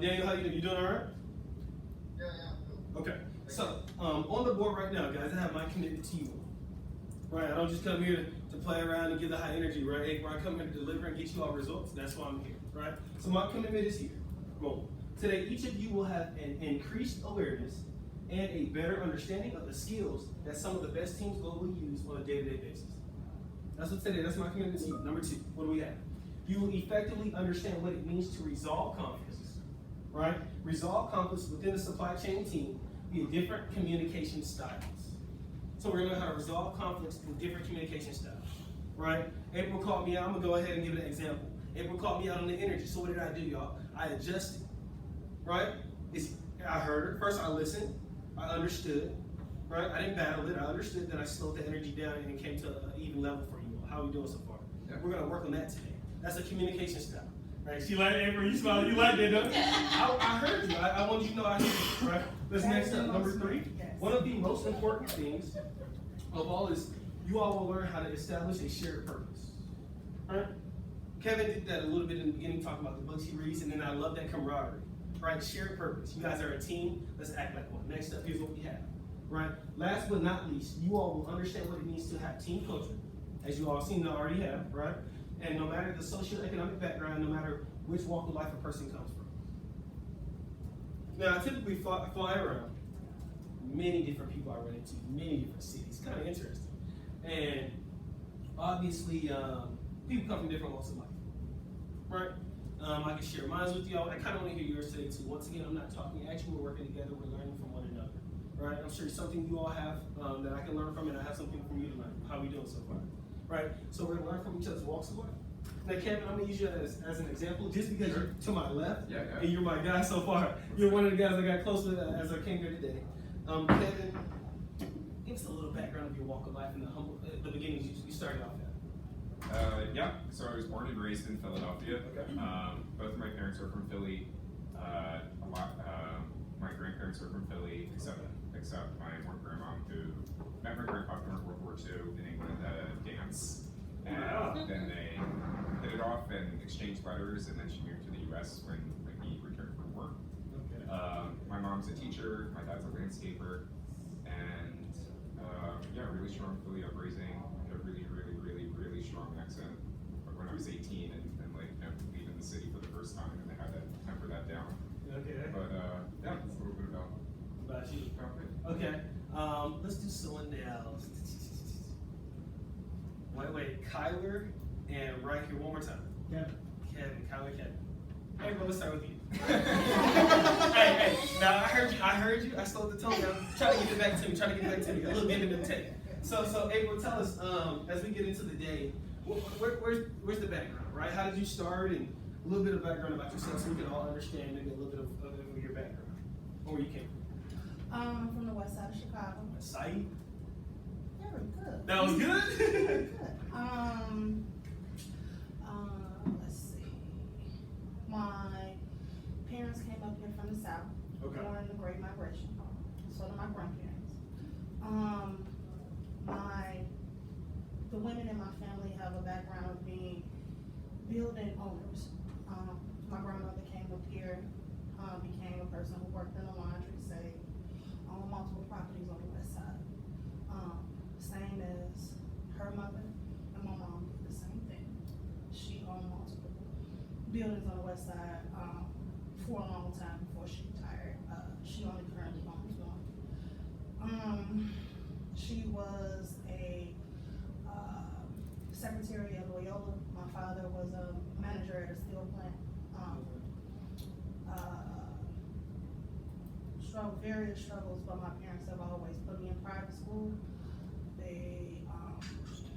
Daniel, how you doing? You doing all right? Yeah, I'm good. Okay. So, on the board right now, guys, I have my commitment to you. Right? I don't just come here to play around and give the high energy, right? Where I come here to deliver and get you all results. That's why I'm here, right? So my commitment is here. Boom. Today, each of you will have an increased awareness and a better understanding of the skills that some of the best teams globally use on a day-to-day basis. That's what today, that's my commitment to you. Number 2, what do we have? You will effectively understand what it means to resolve conflicts, right? Resolve conflicts within the supply chain team via different communication styles. So we're gonna learn how to resolve conflicts in different communication styles, right? April called me out, I'm gonna go ahead and give an example. April called me out on the energy, so what did I do, y'all? I adjusted, right? I heard her, first I listened, I understood, right? I didn't battle it, I understood, then I slowed the energy down and it came to an even level for you all. How are we doing so far? Yeah. We're gonna work on that today. That's a communication style, right? She like April, you smile, you like that, don't you? I heard you, I want you to know I heard you, right? Let's next up, number 3. One of the most important things of all is you all will learn how to establish a shared purpose, right? Kevin did that a little bit in the beginning, talking about the books he reads, and then I love that camaraderie, right? Shared purpose. You guys are a team, let's act like one. Next up, here's what we have, right? Last but not least, you all will understand what it means to have team culture, as you all seem to already have, right? And no matter the socioeconomic background, no matter which walk of life a person comes from. Now, I typically fly around. Many different people I run into, many different cities. Kind of interesting. And obviously, people come from different walks of life, right? I can share mine with y'all. I kind of want to hear yours today too. Once again, I'm not talking at you. We're working together. We're learning from one another, right? I'm sure something you all have that I can learn from, and I have something from you to learn. How we doing so far, right? So we're gonna learn from each other's walks of life. Now, Kevin, I'm gonna use you as an example, just because you're to my left, and you're my guy so far. You're one of the guys I got close with as I came here today. Kevin, give us a little background of your walk of life and the beginnings you started off at. Yeah, so I was born and raised in Philadelphia. Okay. Both of my parents are from Philly. My grandparents are from Philly, except my one grandma who met my grandpa during World War II in England at a dance. And then they hit it off and exchanged letters, and then she moved to the U.S. when he returned from work. Okay. My mom's a teacher, my dad's a landscaper, and yeah, really strong Philly uprising, a really strong accent. But when I was 18 and like leaving the city for the first time, and they had to temper that down. Okay. But yeah, that's a little bit about you. Okay. Let's do someone else. Wait, Kyler, and right here one more time. Kevin, Kyler, Kevin. Hey, bro, let's start with you. hey, now I heard you. I slowed the tone down. Try to get it back to me. A little give and take. So April, tell us as we get into the day, where's the background, right? How did you start, and a little bit of background about yourself, so we can all understand maybe a little bit of your background, or where you came from. I'm from the west side of Chicago. West side. Very good. That was good. Very good. Let's see. My parents came up here from the south during the Great Migration. So did my grandparents. The women in my family have a background of being building owners. My grandmother came up here, became a person who worked in the laundry, say, on multiple properties on the west side. Same as her mother and my mom did the same thing. She owned multiple buildings on the west side for a long time before she retired. She only currently owns one. She was a secretary at Loyola. My father was a manager at a steel plant. Various struggles, but my parents have always put me in private school. They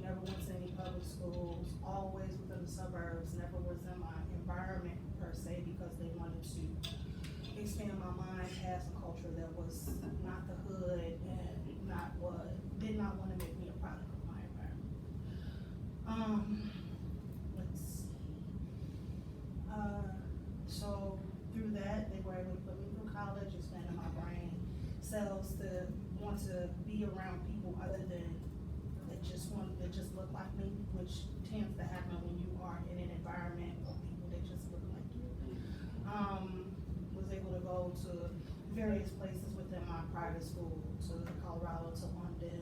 never went to any public schools, always within the suburbs, never was in my environment per se, because they wanted to expand my mind past a culture that was not the hood and did not want to make me a product of my environment. Let's see. So through that, they were able to put me through college, expanding my brain cells to want to be around people other than that just look like me, which tends to happen when you are in an environment of people that just look like you. Was various places within my private school, to Colorado, to London,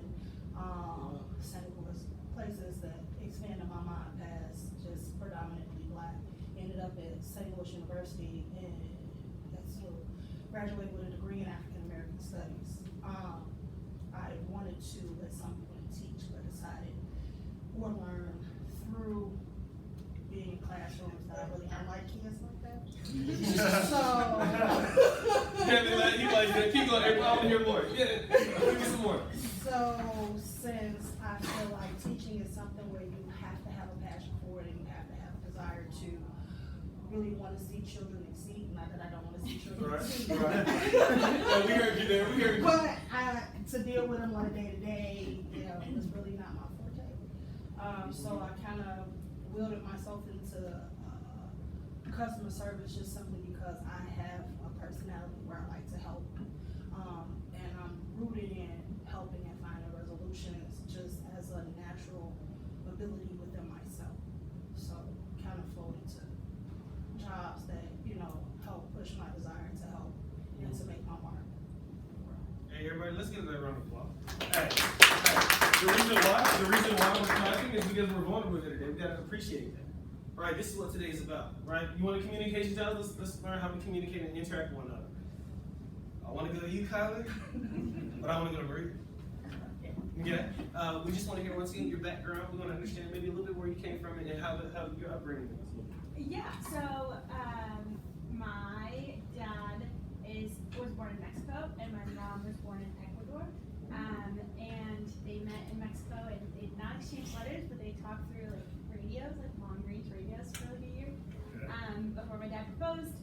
St. Louis, places that expanded my mind past just predominantly Black. Ended up at St. Louis University and graduated with a degree in African American Studies. I wanted to at some point teach, but decided or learn through being in classrooms that I really don't like kids like that. So he like that. Keep going. I want to hear more. Yeah, give me some more. So since I feel like teaching is something where you have to have a passion for it and you have to have a desire to really want to see children exceed, not that I don't want to see children exceed. Right. We heard you there. We heard you. But to deal with them on a day-to-day, was really not my forte. So I kind of wielded myself into customer service just simply because I have a personality where I like to help. And I'm rooted in helping and finding resolutions just as a natural ability within myself. So kind of flow into jobs that, help push my desire to help and to make my mark. Hey, everybody, let's give that round of applause. Hey. The reason why we're clapping is because we're vulnerable here today. We gotta appreciate that. Right, this is what today is about, right? You want a communication challenge? Let's learn how to communicate and interact with one another. I want to go to you, Kylie, but I want to go to Maria. Okay? We just want to hear once again your background. We want to understand maybe a little bit where you came from and how your upbringing was. Yeah, so my dad was born in Mexico and my mom was born in Ecuador. And they met in Mexico and they did not exchange letters, but they talked through like radios, like long range radios for like a year. Before my dad proposed,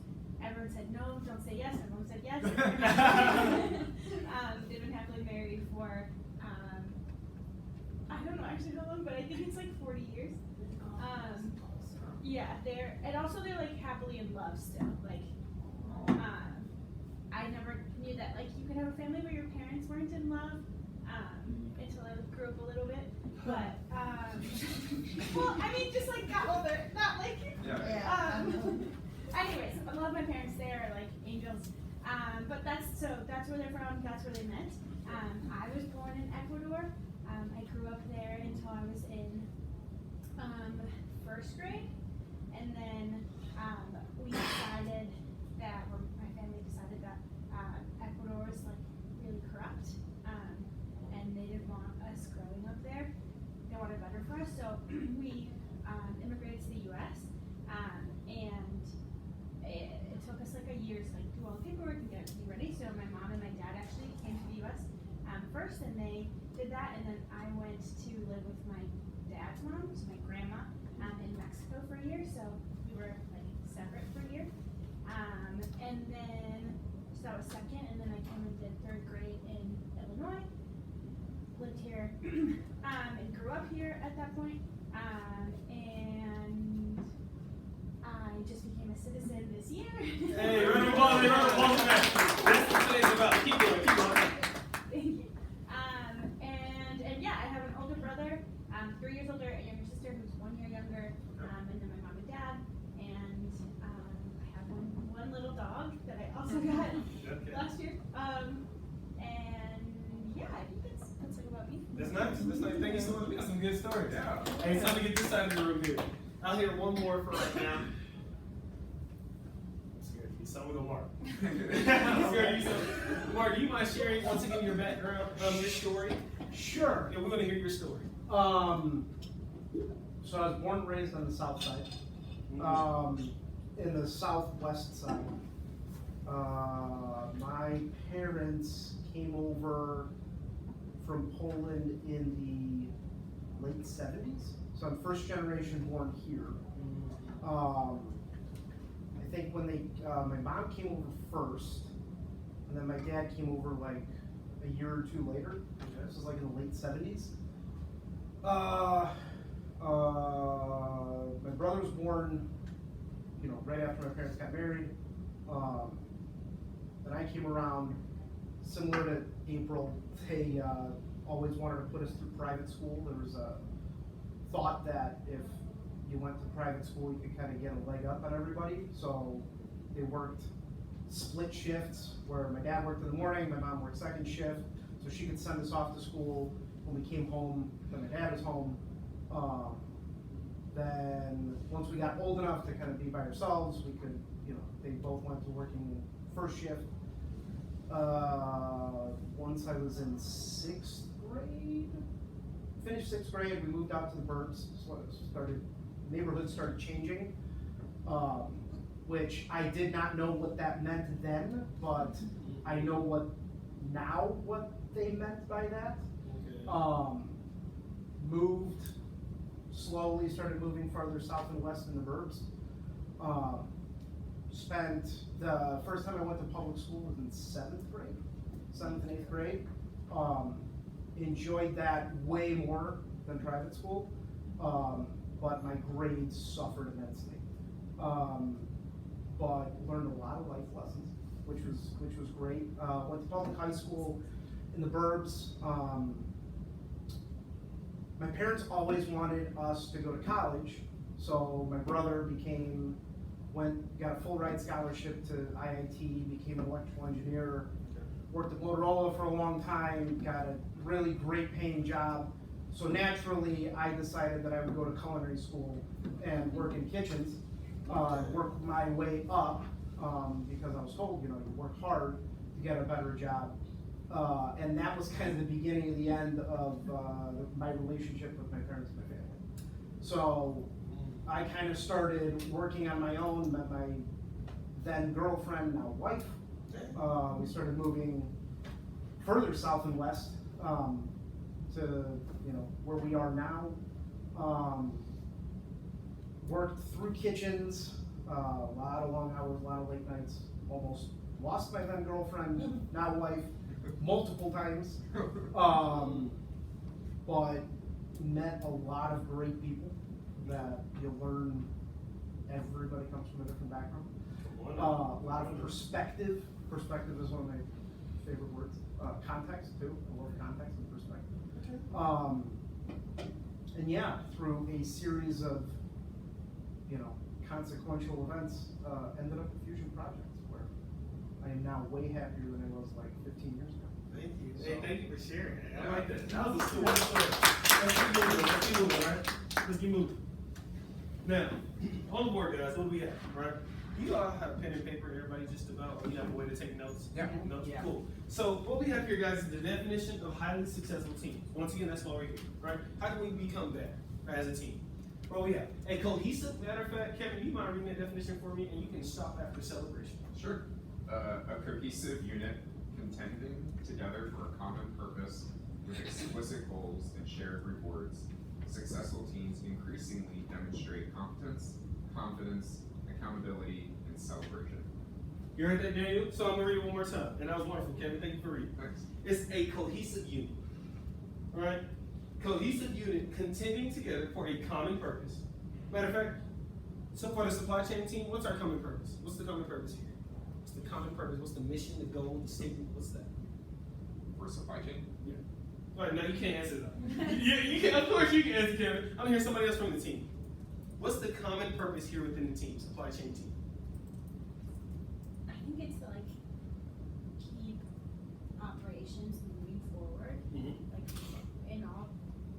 everyone said no, don't say yes, everyone said yes. They've been happily married for I don't know actually how long, but I think it's like 40 years. Yeah, they're like happily in love still. Like, I never knew that like you could have a family where your parents weren't in love until I grew up a little bit. But well, I mean, just like got older, not like. Anyways, I love my parents. They're like angels. But that's where they're from. That's where they met. I was born in Ecuador. I grew up there until I was in first grade. And then we decided that, or my family decided that Ecuador was like really corrupt, and they didn't want us growing up there. They wanted better for us, so we immigrated to the U.S. And it took us like a year to like do all the paperwork and get everything ready. So my mom and my dad actually came to the U.S. First, and they did that, and then I went to live with my dad's mom, so my grandma. In Mexico for a year, so we were like separate for a year. And then, so that was second, and then I came and did third grade in Illinois, lived here, and grew up here at that point. And I just became a citizen this year. Hey, round of applause, That's what today's about. Keep going. Thank you. And yeah, I have an older brother, 3 years older, a younger sister who's 1 year younger, and then my mom and dad, and I have one little dog that I also got last year. And yeah, I think that's like about me. That's nice. Thank you so much. We got some good stories. Yeah. Hey, it's time to get this side of the room here. I'll hear one more for right now. I'm scared of you. So I'm gonna go Mark. I'm scared of you. So, Mark, do you mind sharing once again your background, your story? Sure. Yeah, we're gonna hear your story. So I was born and raised on the south side. In the southwest side. My parents came over from Poland in the late 70s. So I'm first generation born here. I think when my mom came over first, and then my dad came over like a year or two later. This was like in the late 70s. My brother was born, right after my parents got married. Then I came around, similar to April. They always wanted to put us through private school. There was a thought that if you went to private school, you could kind of get a leg up on everybody. So they worked split shifts where my dad worked in the morning, my mom worked second shift, so she could send us off to school when we came home, then my dad was home. Then once we got old enough to kind of be by ourselves, we could, you know, they both went to working first shift. Once I was in 6th grade, finished 6th grade, we moved out to the burbs, neighborhoods started changing, which I did not know what that meant then, but I know what they meant by that. Okay. Moved slowly, started moving farther south and west in the burbs. Spent the first time I went to public school was in 7th and 8th grade. Enjoyed that way more than private school, but my grades suffered immensely. But learned a lot of life lessons, which was great. Went to public high school in the burbs. My parents always wanted us to go to college, so my brother got a full ride scholarship to IIT, became an electrical engineer, worked at Motorola for a long time, got a really great paying job. So naturally, I decided that I would go to culinary school and work in kitchens, work my way up, because I was told, you know, you work hard to get a better job. And that was kind of the beginning of the end of my relationship with my parents and my family. So I kind of started working on my own, met my then girlfriend, now wife. We started moving further south and west to, you know, where we are now. Worked through kitchens, a lot of long hours, a lot of late nights. Almost lost my then girlfriend, now wife, multiple times. But met a lot of great people that you learn. Everybody comes from a different background. A lot of perspective. Perspective is one of my favorite words. Context too. I love context and perspective. And yeah, through a series of, you know, consequential events, ended up at Phusion Projects, where I am now way happier than I was like 15 years ago. Thank you. So, Hey, thank you for sharing that. I like that. That was a story. Let's keep moving, right? Let's keep moving. Now, on the board, guys, what do we have, right? You all have pen and paper, everybody, just about, or you have a way to take notes? Yeah. Notes? Yeah. Cool. So what we have here, guys, is the definition of highly successful teams. Once again, that's why we're here, right? How can we become better as a team? Well, we have a cohesive, matter of fact, Kevin, you mind reading that definition for me, and you can stop after celebration. Sure. A cohesive unit contending together for a common purpose with explicit goals and shared rewards. Successful teams increasingly demonstrate competence, confidence, accountability, and celebration. You heard that, Daniel? So I'm gonna read it one more time. And that was wonderful, Kevin. Thank you for reading. Thanks. It's a cohesive unit. All right? Cohesive unit contending together for a common purpose. Matter of fact, so for the supply chain team, what's our common purpose? What's the common purpose here? What's the common purpose? What's the mission, the goal, the statement? What's that? For supply chain? Yeah. All right, now you can't answer that. Yeah, you can. Of course you can answer, Kevin. I'm gonna hear somebody else from the team. What's the common purpose here within the team, supply chain team? I think it's to like keep operations moving forward, like in all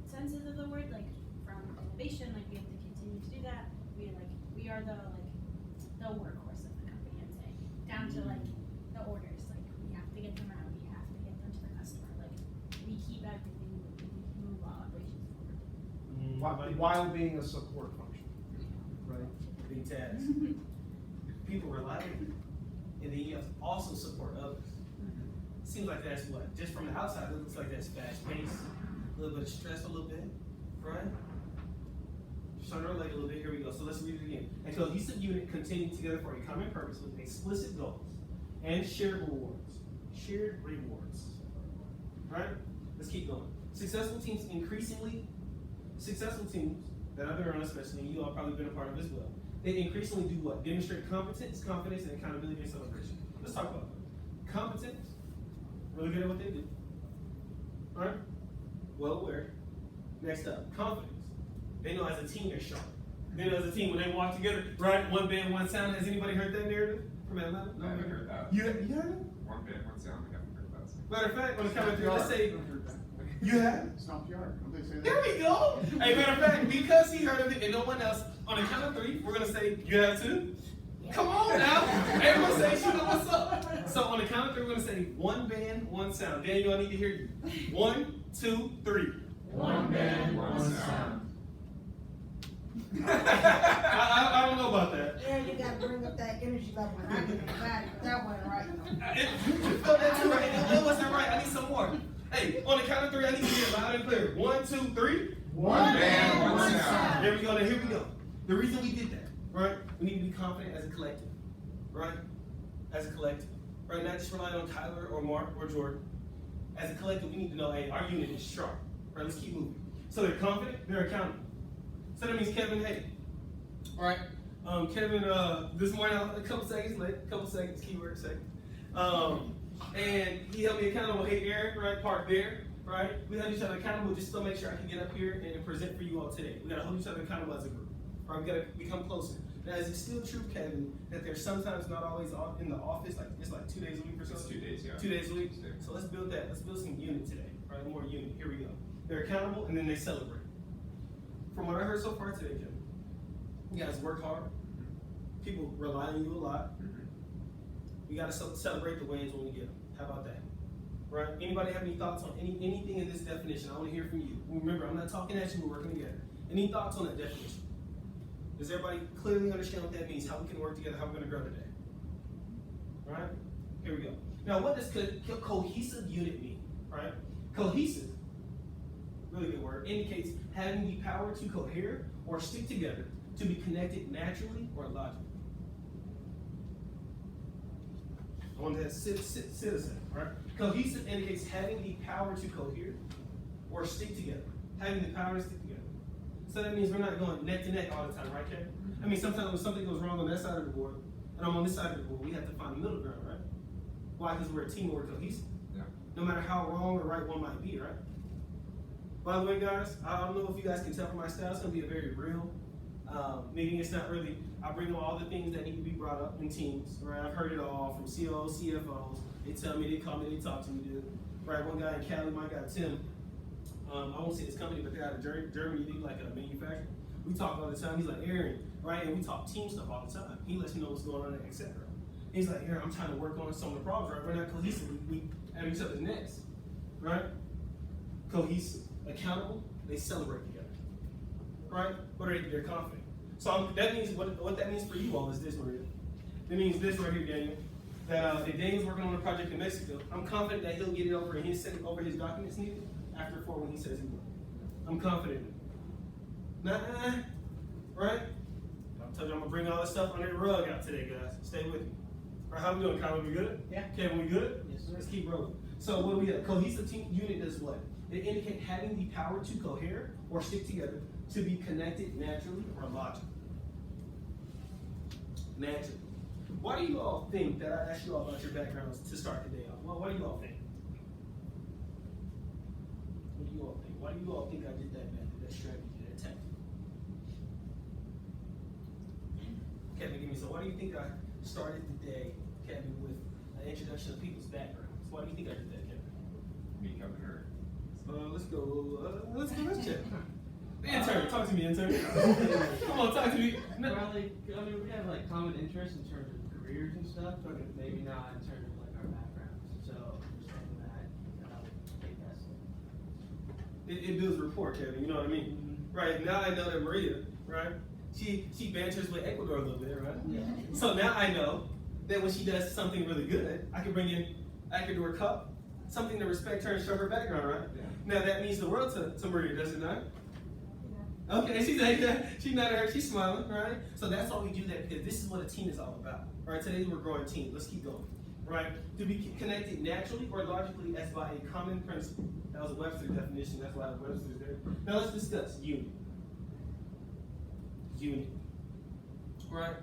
senses of the word, like from innovation, like we have to continue to do that. We are the workhorse of the company, I'd say, down to like the orders. Like we have to get them out, we have to get them to the customer. Like we keep everything moving, we move all operations forward. While being a support function, right? Big task. People rely on you. And then you have to also support others. Seems like that's what? Just from the outside, it looks like that's fast paced, a little bit of stress, a little bit, right? Just turn our leg a little bit. Here we go. So let's read it again. A cohesive unit contending together for a common purpose with explicit goals and shared rewards. Shared rewards. Right? Let's keep going. Successful teams that I've been around, especially, and you all probably been a part of as well, they increasingly do what? Demonstrate competence, confidence, and accountability and celebration. Let's talk about that. Competence, really good at what they do. All right? Well aware. Next up, confidence. They know as a team they're sharp. They know as a team when they walk together, right? One band, one sound. Has anybody heard that narrative? from Atlanta? I haven't heard that. You heard it? One band, one sound. I haven't heard that. Matter of fact, on the count of three, let's say you have. Stomp yard. Don't they say that? There we go. Hey, matter of fact, because he heard of it and no one else, on the count of three, we're gonna say you have too. Come on now. Everyone say you know what's up. So on the count of three, we're gonna say one band, one sound. Daniel, I need to hear you. 1, 2, 3. One band, one sound. I don't know about that. Yeah, you gotta bring up that energy level. I can anxiety, but that wasn't right. You felt that too, right? That wasn't right. I need some more. Hey, on the count of three, I need to hear it loud and clear. 1, 2, 3. One band, one sound. There we go. Now here we go. The reason we did that, right? We need to be confident as a collective, right? As a collective, right? Not just relying on Tyler or Mark or Jordan. As a collective, we need to know, hey, our unit is sharp, right? Let's keep moving. So they're confident, they're accountable. So that means Kevin, hey, all right. Kevin, this morning, a couple seconds, keyword second. And he held me accountable. Hey, Eric, right? Park there, right? We held each other accountable just to make sure I can get up here and present for you all today. We gotta hold each other accountable as a group. Right? We gotta become closer. Now, is it still true, Kevin, that they're sometimes not always in the office? Like it's like 2 days a week or so? It's 2 days, yeah. 2 days a week. 2 days. So let's build that. Let's build some unit today. Right? More unit. Here we go. They're accountable and then they celebrate. From what I heard so far today, Kevin, you guys work hard. People rely on you a lot. We gotta celebrate the wins when we get them. How about that? Right? Anybody have any thoughts on anything in this definition? I want to hear from you. Remember, I'm not talking at you. We're working together. Any thoughts on that definition? Does everybody clearly understand what that means? How we can work together? How we're going to grow today? All right? Here we go. Now, what does cohesive unit mean? Right? Cohesive, really good word, indicates having the power to cohere or stick together, to be connected naturally or logically. I want that citizen, right? Cohesive indicates having the power to cohere or stick together. Having the power to stick together. So that means we're not going neck to neck all the time, right, Kevin? I mean, sometimes when something goes wrong on that side of the board, and I'm on this side of the board, we have to find the middle ground, right? Why? Because we're a team and we're cohesive. Yeah. No matter how wrong or right one might be, right? By the way, guys, I don't know if you guys can tell from my style, it's going to be a very real meeting. It's not really, I bring up all the things that need to be brought up in teams, right? I've heard it all from COOs, CFOs. They tell me, they call me, they talk to me, dude. Right, one guy in Cali, my guy Tim, I won't say his company, but they're out of Germany, they like a manufacturer. We talk all the time. He's like, Aaron, right? And we talk team stuff all the time. He lets me know what's going on, etc. He's like, Aaron, I'm trying to work on some of the problems, right? We're not cohesive. We at each other's necks, right? Cohesive, accountable, they celebrate together, right? But they're confident. So that means, what that means for you all is this, Maria. That means this right here, Daniel. That if Daniel's working on a project in Mexico, I'm confident that he'll get it over and he'll send over his documents needed after 4 when he says he will. I'm confident. Right? I told you I'm gonna bring all this stuff under the rug out today, guys. Stay with me. All right, how we doing, Kyle? We good? Yeah. Kevin, we good? Yes, sir. Let's keep rolling. So what do we have? Cohesive team unit does what? It indicates having the power to cohere or stick together, to be connected naturally or logically. Naturally. Why do you all think that I asked you all about your backgrounds to start the day off? Well, what do you all think? What do you all think? Why do you all think I did that method, that strategy, that tactic? Kevin, give me some. Why do you think I started the day, Kevin, with an introduction of people's backgrounds? Why do you think I did that, Kevin? Me, Kevin, or Let's check. The intern, talk to me, intern. Come on, talk to me. No. Well, like, I mean, we have like common interests in terms of careers and stuff, but maybe not in terms of like our backgrounds. So just thinking that, I would take that step. It builds rapport, Kevin. You know what I mean? Right now, I know that Maria, right? She banters with Ecuador a little bit, right? Yeah. So now I know that when she does something really good, I can bring in Ecuador Cup, something to respect her and show her background, right? Yeah. Now that means the world to Maria, does it not? Okay, she's like, she's not her, she's smiling, right? So that's why we do that, because this is what a team is all about, right? Today we're growing team. Let's keep going, right? To be connected naturally or logically as by a common principle. That was a Webster definition, that's why Webster's there. Now let's discuss unit. Unit, right?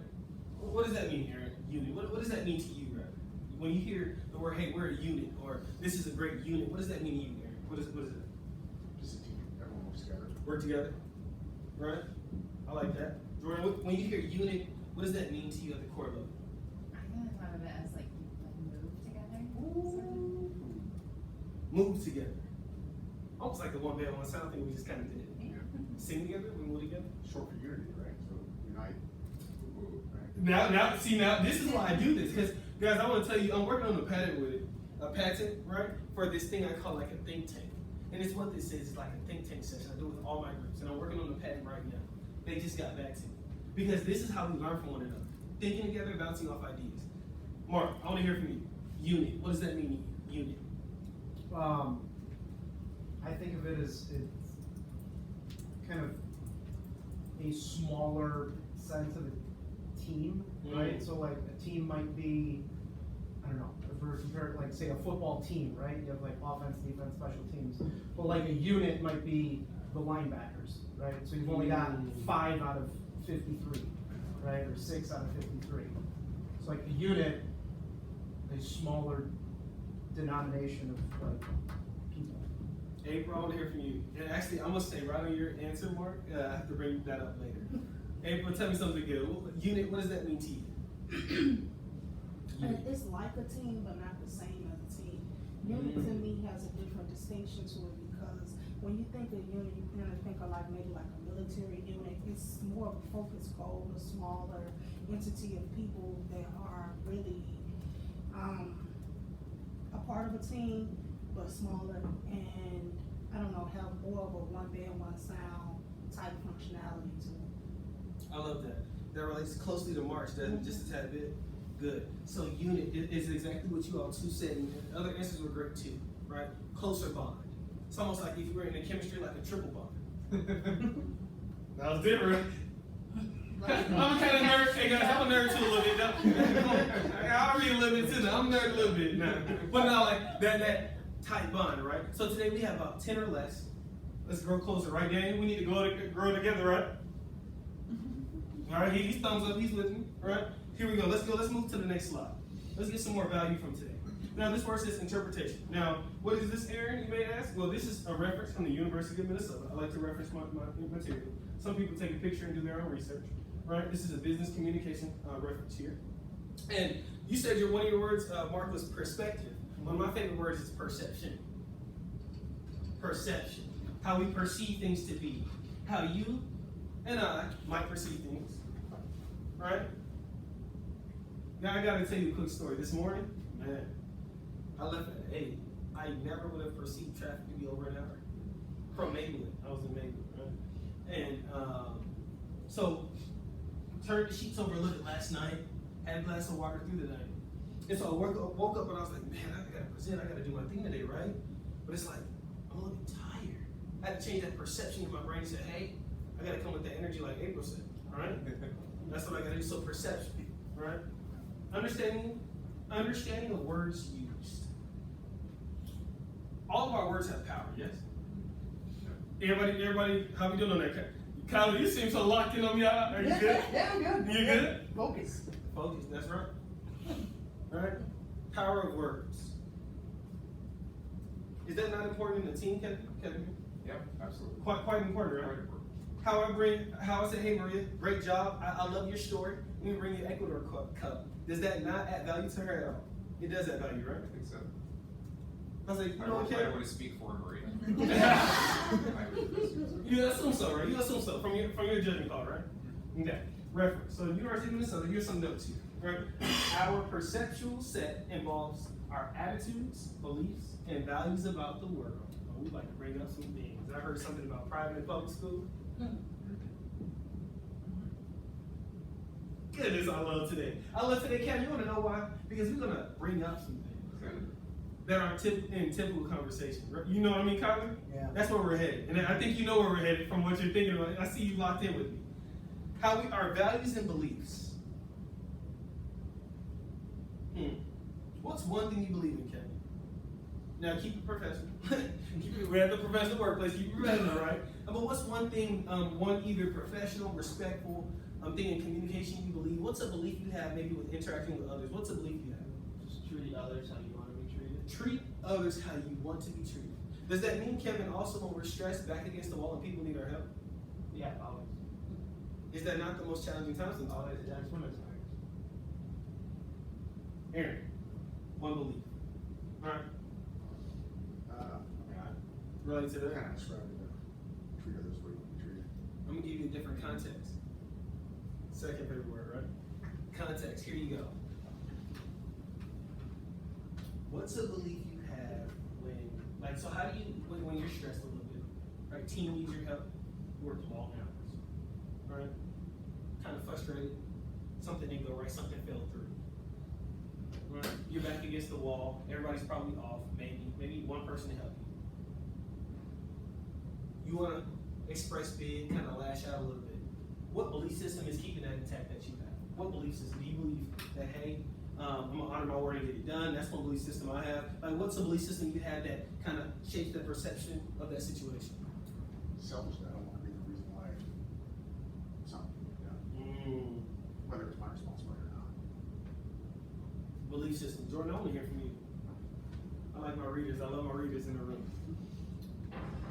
What does that mean, Aaron? Unit. What does that mean to you, right? When you hear the word, hey, we're a unit, or this is a great unit, what does that mean to you, Aaron? What is it? Just a team. Everyone works together. Work together, right? I like that. Jordan, when you hear unit, what does that mean to you at the core level? I kind of thought of it as like move together. Ooh. Move together. Almost like the one band, one sound thing we just kind of did. Sing together, we move together. Short for unity, right? So unite. Right? Now, this is why I do this, because guys, I want to tell you, I'm working on a patent with it, right, for this thing I call like a think tank. And it's what this is, it's like a think tank session. I do it with all my groups, and I'm working on the patent right now. They just got back to me. Because this is how we learn from one another. Thinking together, bouncing off ideas. Mark, I want to hear from you. Unit, what does that mean, unit? I think of it as it's kind of a smaller sense of a team, right? So like a team might be, I don't know, if we're comparing like say a football team, right? You have like offense, defense, special teams. But like a unit might be the linebackers, right? So you've only got 5 out of 53, right? Or 6 out of 53. So like a unit, a smaller denomination of like people. April, I want to hear from you. And actually, I'm going to stay right on your answer, Mark. I have to bring that up later. April, tell me something good. Unit, what does that mean to you? And it's like a team, but not the same as a team. Unit to me has a different distinction to it because when you think of unit, you kind of think of like maybe like a military unit. It's more of a focused goal, a smaller entity of people that are really a part of a team, but smaller, and I don't know, have more of a one band, one sound type functionality to it. I love that. That relates closely to March, doesn't it? Just a tad bit. Good. So unit is exactly what you all two said, and other answers were great too, right? Closer bond. It's almost like if you were in a chemistry, like a triple bond. That was different. I'm kind of nerd. Hey guys, I'm a nerd too a little bit. I'll read a little bit too. I'm a nerd a little bit now. But now like that tight bond, right? So today we have about 10 or less. Let's grow closer, right, Daniel? We need to grow together, right? All right, he's thumbs up, he's with me, right? Here we go, let's move to the next slide. Let's get some more value from today. Now this word says interpretation. Now, what is this, Aaron, you may ask? Well, this is a reference from the University of Minnesota. I like to reference my material. Some people take a picture and do their own research, right? This is a business communication reference here. And you said one of your words, Mark, was perspective. One of my favorite words is perception. Perception. How we perceive things to be. How you and I might perceive things, right? Now I gotta tell you a quick story. This morning, man, I left at 8. I never would have perceived traffic to be over an hour. From Maplewood, I was in Maplewood, right? And so, turned the sheets over a little bit last night, had a glass of water through the night. And so I woke up and I was like, man, I gotta present, I gotta do my thing today, right? But it's like, I'm a little bit tired. I had to change that perception in my brain and say, hey, I gotta come with that energy like April said, all right? That's what I gotta do, so perception, right? Understanding the words used. All of our words have power, yes? Everybody, how we doing on that? Kyle, you seem so locked in on me. Are you good? Yeah, I'm good. You good? Focus. Focus, that's right. Right? Power of words. Is that not important in the team, Kevin? Yeah, absolutely. Quite important, right? Quite important. How I say, hey Maria, great job. I love your story. Let me bring you Ecuador cup. Does that not add value to her at all? It does add value, right? I think so. I was like, you I know what, don't Kevin? want to speak for Maria. You assume so, right? You assume so from your judgment call, right? Okay. Reference. So University of Minnesota, here's some notes here, right? Our perceptual set involves our attitudes, beliefs, and values about the world. Oh, we'd like to bring up some things. I heard something about private and public school. Goodness, I love today. Ken, you want to know why? Because we're going to bring up some things that are in typical conversation. You know what I mean, Kyler? Yeah. That's where we're headed. And I think you know where we're headed from what you're thinking about. I see you locked in with me. Our values and beliefs. What's one thing you believe in, Kevin? Now keep it professional. We're at the professional workplace. Keep it professional, right? But what's one thing, one either professional, respectful thing in communication you believe? What's a belief you have maybe with interacting with others? What's a belief you have? Just treat others how you want to be treated. Treat others how you want to be treated. Does that mean, Kevin, also when we're stressed, back against the wall and people need our help? Yeah, always. Is that not the most challenging times? Always. That's when it's hard. Aaron, one belief. All right. Related to I that. kind of described it, treat others the way you want to be treated. I'm gonna give you a different context. Second favorite word, right? Context. Here you go. What's a belief you have when, like, so how do you, when you're stressed a little bit, right? Team needs your help, you work long hours, right? Kind of frustrated, something didn't go right, something fell through. Right? You're back against the wall, everybody's probably off, maybe one person to help you. You wanna express big, kind of lash out a little bit. What belief system is keeping that intact that you have? What belief system? Do you believe that, hey, I'm gonna honor my word and get it done? That's one belief system I have. Like, what's a belief system you have that kind of shapes the perception of that situation? Selfishly, I don't want to be the reason why something get done, whether it's my responsibility or not. Belief system. Jordan, I want to hear from you. I like my readers. I love my readers in the room.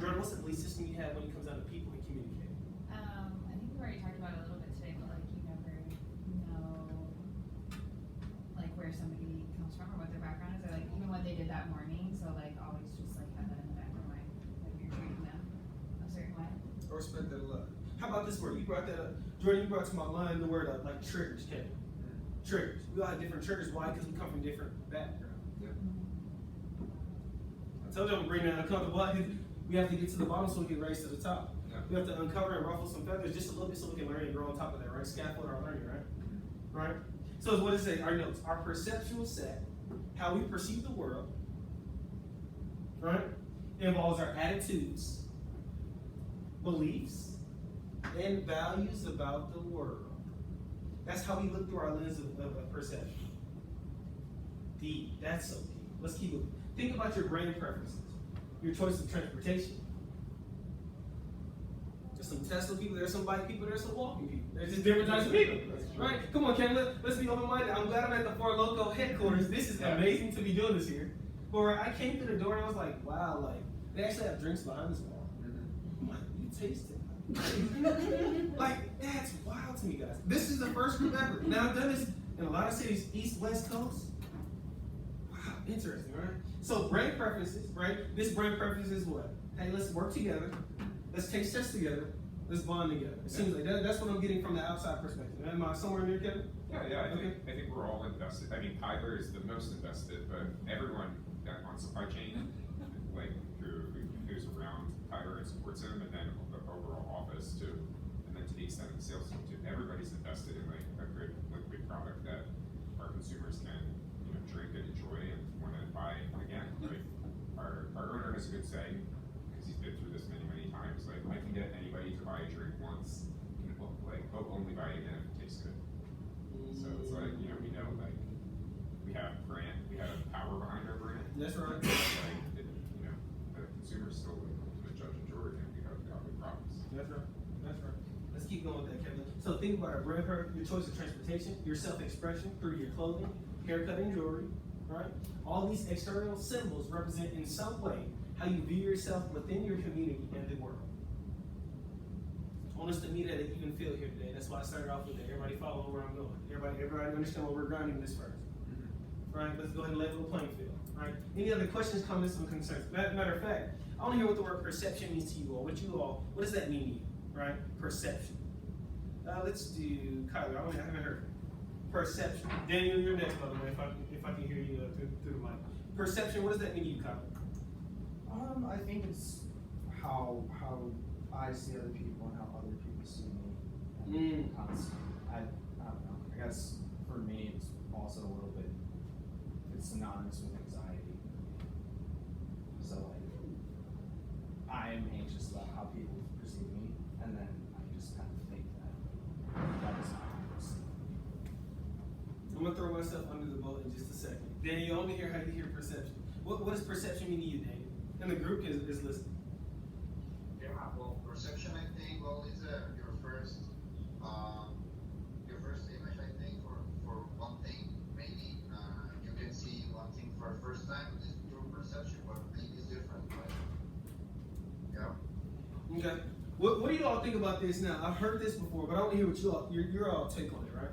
Jordan, what's the belief system you have when it comes down to people and communicating? I think we've already talked about it a little bit today, but like you never know like where somebody comes from or what their background is, or like even what they did that morning. So like always just like have that in the back of your mind, like you're treating them a certain way. I respect that a lot. How about this word? You brought that up. Jordan, you brought to my mind the word like triggers, Kevin. Triggers. We all have different triggers. Why? Because we come from different backgrounds. Yeah. I told you I'm bringing that uncomfortable. We have to get to the bottom so we can raise to the top. Yeah. We have to uncover and ruffle some feathers just a little bit so we can learn and grow on top of that, right? Scaffold our learning, right? Right? So what does it say? Our notes. Our perceptual set, how we perceive the world, right? Involves our attitudes, beliefs, and values about the world. That's how we look through our lens of perception. Deep. That's so deep. Let's keep moving. Think about your brain preferences, your choice of transportation. There's some Tesla people, there's some bike people, there's some walking people. There's just different types of people, right? Come on, Kevin, let's be open-minded. I'm glad I'm at the Four Loko headquarters. This is amazing to be doing this here. But I came through the door and I was like, wow, like, they actually have drinks behind this wall. I'm like, you taste it. Like, that's wild to me, guys. This is the first group ever. Now, I've done this in a lot of cities, East, West Coast. Wow, interesting, right? So, brain preferences, right? This brain preference is what? Hey, let's work together. Let's taste test together. Let's bond together. It seems like that's what I'm getting from the outside perspective. Am I somewhere near, Kevin? Yeah, I think we're all invested. I mean, Tyler is the most invested, but everyone that on supply chain, like who's around Tyler and supports him, and then the overall office too, and then to the extent of the sales team too, everybody's invested in like a good liquid product that our consumers can drink and enjoy and want to buy again. Like our owner has a good saying, because he's been through this many times. Like, I can get anybody to buy a drink once, and only buy it again if it tastes good. So it's like, we know, like, we have power behind our brand. That's right. Like, the consumer's still the judge and jury, and we have good products. That's right. That's right. Let's keep going with that, Kevin. So think about our brand, your choice of transportation, your self-expression through your clothing, haircut, and jewelry, right? All these external symbols represent in some way how you view yourself within your community and the world. I want us to meet at an even field here today. That's why I started off with that. Everybody follow where I'm going. Everybody understand what we're grounding this first. Right? Let's go ahead and level the playing field. Right? Any other questions, comments, or concerns? Matter of fact, I want to hear what the word perception means to you all. What does that mean to you? Right? Perception. Let's do Kyler. I haven't heard. Perception. Daniel, you're next, by the way, if I can hear you through the mic. Perception. What does that mean to you, Kyler? I think it's how I see other people and how other people see me. I don't know. I guess for me, it's also a little bit. It's synonymous with anxiety. So like, I am anxious about how people perceive me, and then I just kind of think that is how people perceive me. I'm gonna throw myself under the boat in just a second. Daniel, I want to hear how you hear perception. What does perception mean to you, Daniel? And the group is listening. Yeah, well, perception, I think, is your first image. I think for one thing, maybe you can see one thing for the first time is your perception, but maybe it's different. Right? Yeah. Okay. What do you all think about this now? I've heard this before, but I want to hear what your all take on it, right?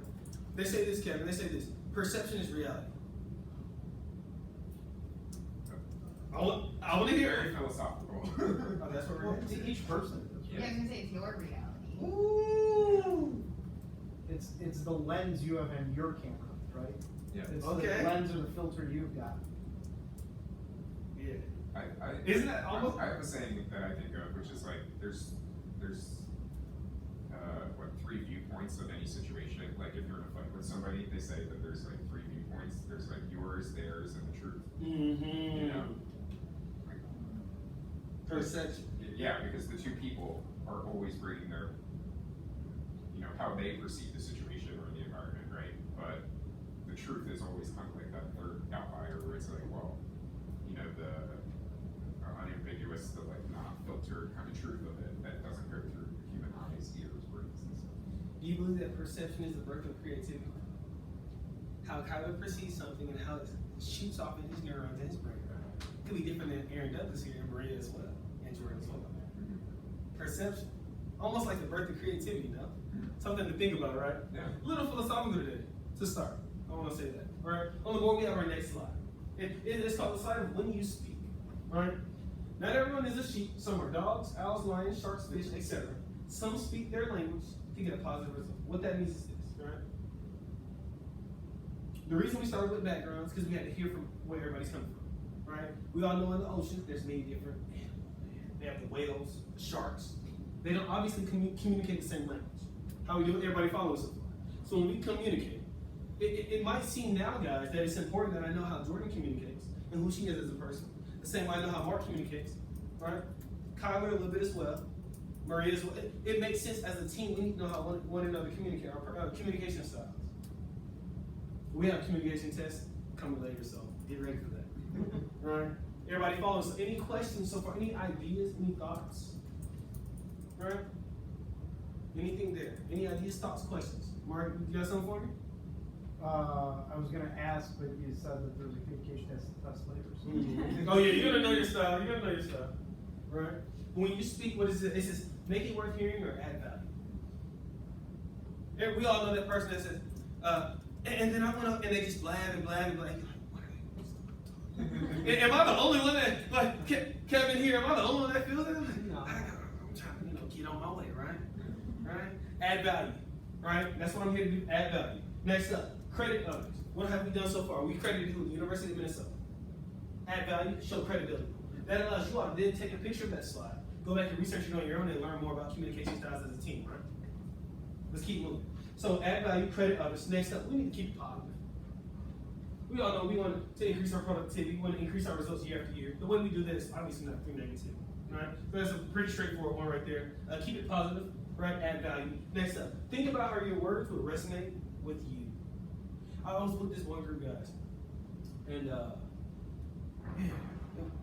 They say this, Kevin. They say this. Perception is reality. I want to hear Very it. philosophical. Oh, that's what we're Well, at. to each person. Yeah, I was gonna say it's your reality. Ooh. It's the lens you have in your camera, right? Yeah. It's Okay. the lens or the filter you've got. Yeah. Isn't that almost- I have a saying that I think of, which is like, there's what, 3 viewpoints of any situation. Like if you're in a fight with somebody, they say that there's like 3 viewpoints. There's like yours, theirs, and the truth. Mm-hmm. You know? Like, Perception. yeah, because the 2 people are always bringing their, you know, how they perceive the situation or the environment, right? But the truth is always kind of like that third outlier where it's like, well, you know, the unambiguous, the like not filtered kind of truth of it that doesn't go through human eyes, ears, brains, and stuff. Do you believe that perception is the birth of creativity? How Kyler perceives something and how it shoots off in his neurons in his brain, right? Could be different than Aaron Douglas here and Maria as well, and Jordan as well. Perception. Almost like the birth of creativity, you know? Something to think about, right? Yeah. A little philosophical today, to start. I want to say that. All right? On the board, we have our next slide. It's called the slide of when you speak. All right? Not everyone is a sheep. Some are dogs, owls, lions, sharks, fish, etc. Some speak their language to get a positive result. What that means is this, all right? The reason we started with backgrounds is because we had to hear from where everybody's coming from, right? We all know in the ocean, there's many different animals. They have the whales, the sharks. They don't obviously communicate the same language. How we do it, everybody follows us. So when we communicate, it might seem now, guys, that it's important that I know how Jordan communicates and who she is as a person. The same way I know how Mark communicates, right? Kyler a little bit as well. Maria as well. It makes sense as a team. We need to know how one another communicate, our communication styles. We have communication tests coming later, so get ready for that. Right? Everybody follows. So any questions so far? Any ideas? Any thoughts? Right? Anything there? Any ideas, thoughts, questions? Mark, you got something for me? I was gonna ask, but you said that there's a communication test later. So. Oh yeah, you gotta know your style. You gotta know your style, right? When you speak, what is it? It says make it worth hearing or add value. And we all know that person that says, and then I went up and they just blab and blab and blab. Am I the only one that like Kevin here? Am I the only one that feels it? No. I'm trying to get on my way, right? Right? Add value, right? That's what I'm here to do. Add value. Next up. Credit others. What have we done so far? We credited who? The University of Minnesota. Add value, show credibility. That allows you all to then take a picture of that slide, go back and research it on your own and learn more about communication styles as a team, right? Let's keep moving. So add value, credit others. Next up, we need to keep it positive. We all know we want to increase our productivity, we want to increase our results year after year. The way we do that is obviously not through negativity, right? So that's a pretty straightforward one right there. Keep it positive, right? Add value. Next up, think about how your words would resonate with you. I was with this one group, guys, and man,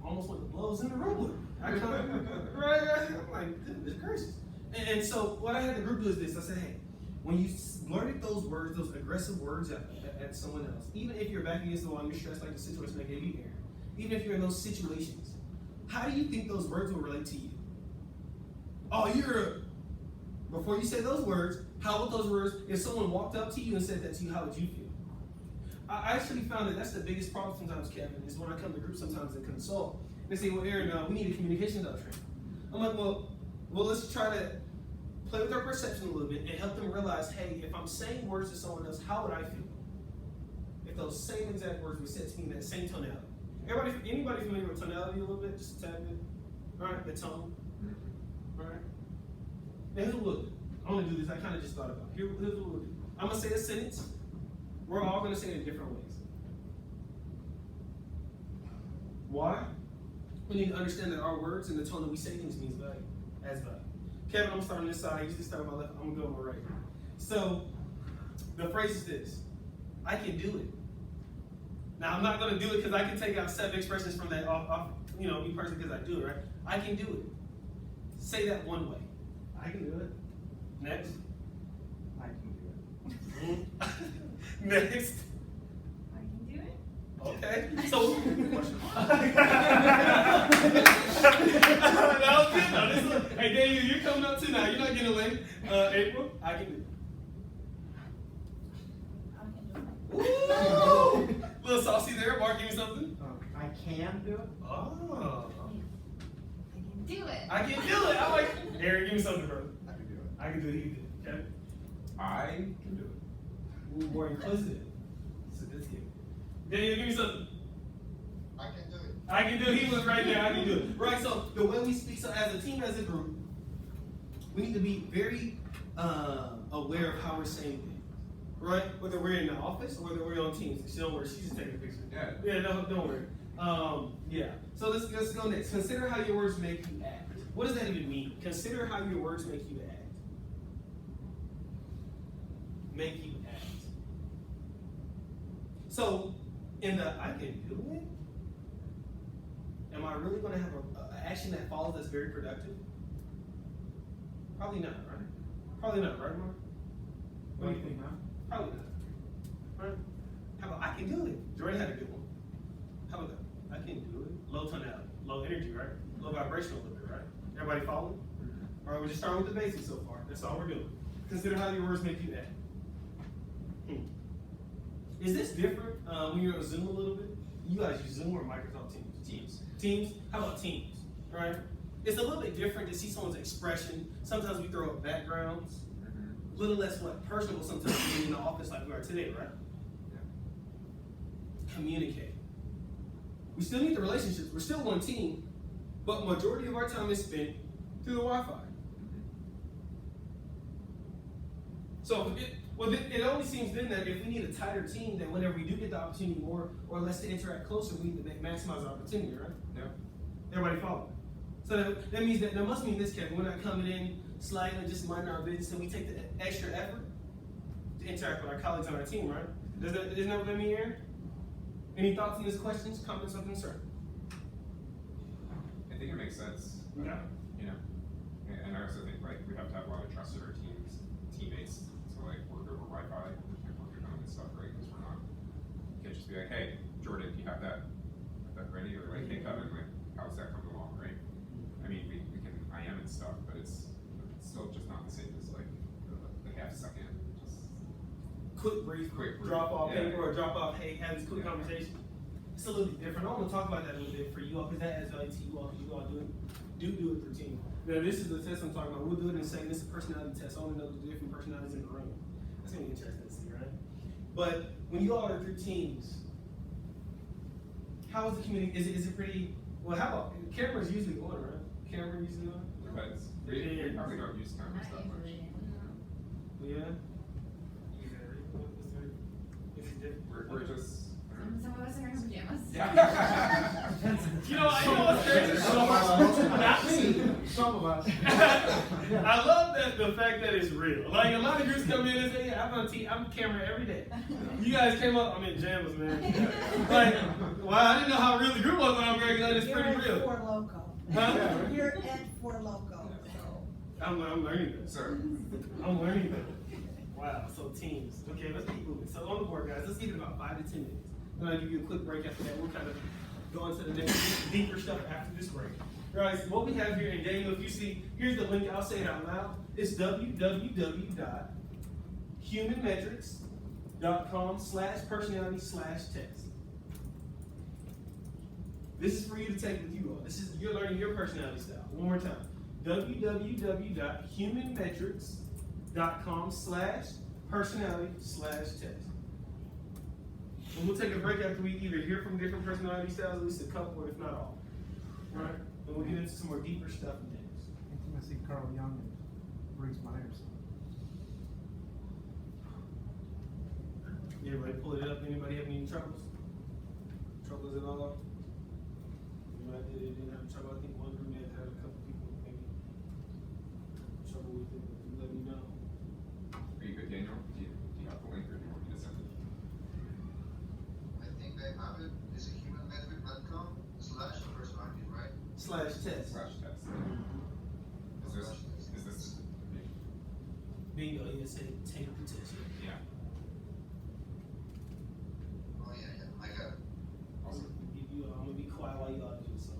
almost went to blows in the room with me. Right? I'm like, goodness gracious. And so what I had the group do is this. I said, hey, when you blurted those words, those aggressive words at someone else, even if you're back against the wall and you're stressed like the situation that gave you here, even if you're in those situations, how do you think those words will relate to you? Oh, before you say those words, how would those words, if someone walked up to you and said that to you, how would you feel? I actually found that that's the biggest problem sometimes, Kevin, is when I come to groups sometimes and consult. They say, well, Aaron, we need a communication doctrine. I'm like, well, let's try to play with their perception a little bit and help them realize, hey, if I'm saying words to someone else, how would I feel? If those same exact words were said to me in that same tonality. Anybody familiar with tonality a little bit? Just a tad bit? All right, the tone. All right. Now here's what we'll do. I want to do this. I kind of just thought about it. Here's what we'll do. I'm going to say a sentence. We're all going to say it in different ways. Why? We need to understand that our words and the tone that we say things means value, as value. Kevin, I'm going to start on this side. You just start on my left. I'm going to go on my right. So, the phrase is this. I can do it. Now, I'm not going to do it because I can take out 7 expressions from that off me personally because I do it, right? I can do it. Say that one way. I can do it. Next. I can do it. Next. I can do it. Okay. So, Question. that was good though. Hey, Daniel, you're coming up too now. You're not getting away. April, I can do it. I can do it. Ooh! Little saucy there. Mark, give me something. I I can do it. Oh. Do it. I can do it. I'm like, Aaron, give me something, bro. I can do it. I can do it. He did. Okay. I can do it. We're more inquisitive. So this game. Daniel, give me something. I can do it. I can do it. He was right there. I can do it. Right. So the way we speak. So as a team, as a group, we need to be very aware of how we're saying things. Right. Whether we're in the office or whether we're on Teams. She don't worry. She's just taking a picture. Yeah. Yeah. No, don't worry. Yeah. So let's go next. Consider how your words make you act. What does that even mean? Consider how your words make you act. Make you act. So, in the I can do it, am I really going to have an action that follows that's very productive? Probably not, right? Probably not, right, Mark? What do you think? Probably not. Right? How about I can do it? Jordan had a good one. How about that? I can do it. Low tonality, low energy, right? Low vibrational a little bit, right? Everybody following? All right, we're just starting with the basics so far. That's all we're doing. Consider how your words make you act. Is this different when you're on Zoom a little bit? You guys use Zoom or Microsoft Teams? Teams. Teams? How about Teams? Right? It's a little bit different to see someone's expression. Sometimes we throw up backgrounds. A little less personable sometimes being in the office like we are today, right? Yeah. Communicate. We still need the relationships. We're still one team, but majority of our time is spent through the Wi-Fi. So it only seems then that if we need a tighter team, then whenever we do get the opportunity more or less to interact closer, we need to maximize our opportunity, right? Yeah. Everybody follow? So that means that must mean this, Kevin. We're not coming in slightly just minding our business, and we take the extra effort to interact with our colleagues on our team, right? Isn't that what that mean, Aaron? Any thoughts on these questions, comments, or concerns? I think it makes sense. Yeah. You know, and I also think like we have to have a lot of trust in our teammates. So like work over Wi-Fi, work at home and stuff, right? Because we're not, you can't just be like, hey, Jordan, do you have that ready? Or like, hey, Kevin, like, how's that coming along, right? I mean, we can IM and stuff, but it's still just not the same as like the half second. Just Quick brief, drop off paper or drop off, hey, have this quick conversation. It's a little bit different. I want to talk about that a little bit for you all because that adds value to you all because you all do it through team. Now, this is the test I'm talking about. We'll do it in saying this is a personality test. I want to know the different personalities in the room. That's going to be interesting to see, right? But when you all are through teams, how is the community? Is it pretty? Well, how about camera's usually on, right? Camera usually on. depends. We probably don't use cameras that much. Yeah. Is it different? We're just. Some of us are in pajamas. Yeah. You know what's crazy? Not me. Some of us. I love that the fact that it's real. Like a lot of groups come in and say, "Yeah, I'm camera every day." You guys came up. I'm in pajamas, man. Like, well, I didn't know how real the group was when I'm very glad it's pretty You're real. at Four Loko. Huh? You're at Four Loko. I'm learning this. Sir. I'm learning that. Wow. So teams. Okay, let's keep moving. So on the board, guys. Let's give it about 5 to 10 minutes. Then I'll give you a quick break after that. We'll kind of go into the next deeper stuff after this break. Guys, what we have here, and Daniel, if you see, here's the link. I'll say it out loud. It's www.humanmetrics.com/personality/test. This is for you to take with you all. You're learning your personality style. One more time. www.humanmetrics.com/personality/test. And we'll take a break after we either hear from different personality styles, at least a couple, or if not all. All right? And we'll get into some more deeper stuff next. Intimacy, Carl Jung and Bruce Myers. Everybody pull it up. Anybody have any troubles? Troubles at all? Anybody didn't have trouble? I think one group may have had a couple people maybe trouble with it. Let me know. Are you good, Daniel? Do you have the link or do you want me to send it? I think I have it. It's a humanmetric.com/personality, right? /test. /test. Is this Bingo, yes, take the test. yeah. Oh yeah, I got it. Awesome. I'm gonna be quiet while you all do this. So.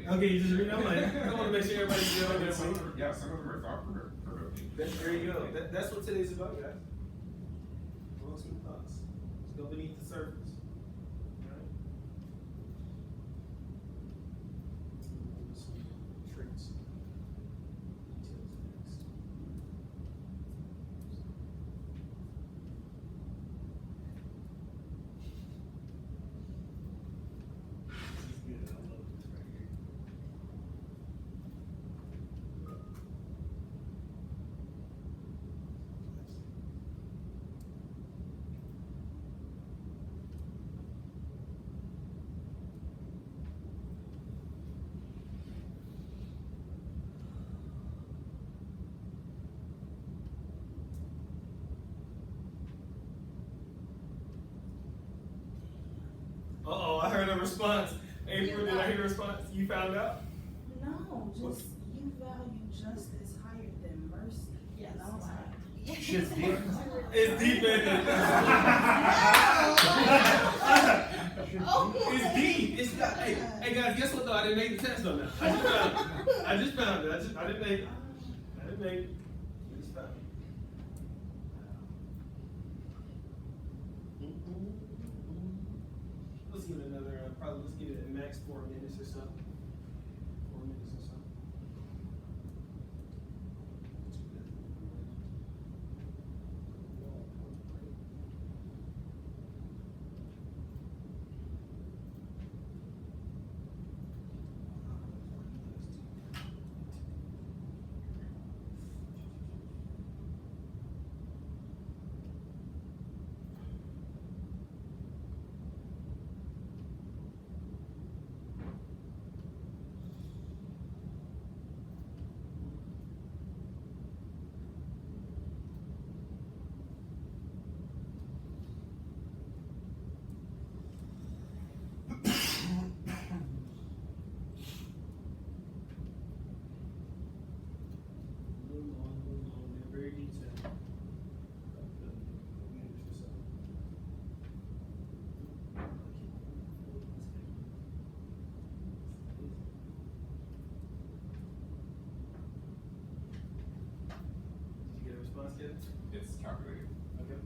Okay, you just read them. Like, I want to make sure everybody's good on Some that. of them, yeah, some of them are thought provoking. There you go. That's what today's about, guys. Well, some thoughts. Let's go beneath the surface. Alright? Some traits. Details next. This is good. I love this right here. Uh-oh, I heard a response. April, did I hear a response? You found out? No, just you value justice higher than mercy. Yes. And I was like, Shit's deep. It's deep in it. It's deep. It's not, hey guys, guess what though? I didn't make the test on that. I just found it. I didn't make it. I didn't make it. I just found it. Let's give it another, let's give it a max 4 minutes or so. 4 minutes or so. They're very detailed. Did you get a response yet? It's calculated. Okay.